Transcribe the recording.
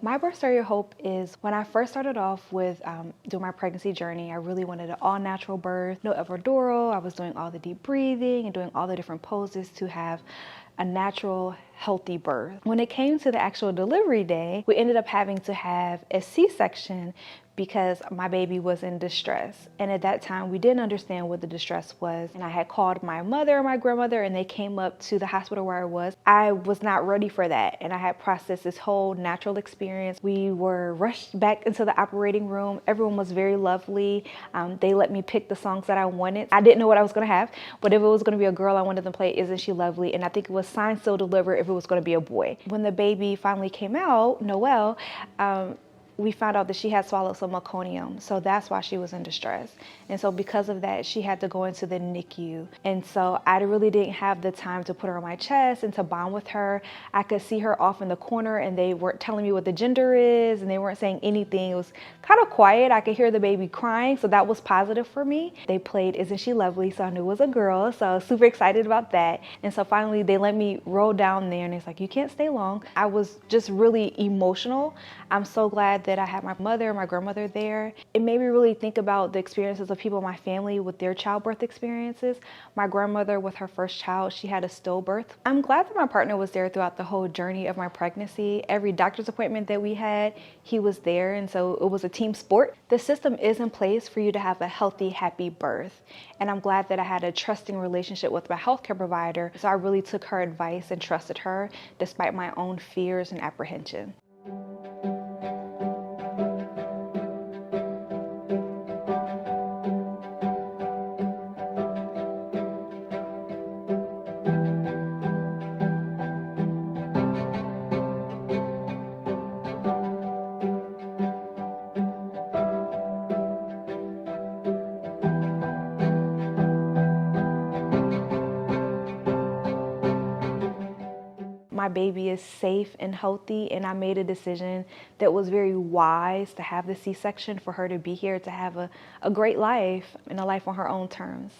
My birth story of hope is when I first started off with doing my pregnancy journey, I really wanted an all natural birth, no epidural. I was doing all the deep breathing and doing all the different poses to have a natural, healthy birth. When it came to the actual delivery day, we ended up having to have a C-section because my baby was in distress. And at that time, we didn't understand what the distress was. And I had called my mother and my grandmother, and they came up to the hospital where I was. I was not ready for that. And I had processed this whole natural experience. We were rushed back into the operating room. Everyone was very lovely. They let me pick the songs that I wanted. I didn't know what I was gonna have, but if it was gonna be a girl, I wanted them to play Isn't She Lovely? And I think it was Signed, Sealed, Delivered if it was gonna be a boy. When the baby finally came out, Noelle, we found out that she had swallowed some meconium. So that's why she was in distress. And so because of that, she had to go into the NICU. And so I really didn't have the time to put her on my chest and to bond with her. I could see her off in the corner and they weren't telling me what the gender is and they weren't saying anything. It was kind of quiet. I could hear the baby crying. So that was positive for me. They played Isn't She Lovely? So I knew it was a girl. So I was super excited about that. And so finally they let me roll down there and it's like, you can't stay long. I was just really emotional. I'm so glad that I had my mother and my grandmother there. It made me really think about the experiences of people in my family with their childbirth experiences. My grandmother with her first child, she had a stillbirth. I'm glad that my partner was there throughout the whole journey of my pregnancy. Every doctor's appointment that we had, he was there, and so it was a team sport. The system is in place for you to have a healthy, happy birth. And I'm glad that I had a trusting relationship with my healthcare provider, so I really took her advice and trusted her despite my own fears and apprehension. My baby is safe and healthy, and I made a decision that was very wise to have the C-section for her to be here, to have a great life and a life on her own terms.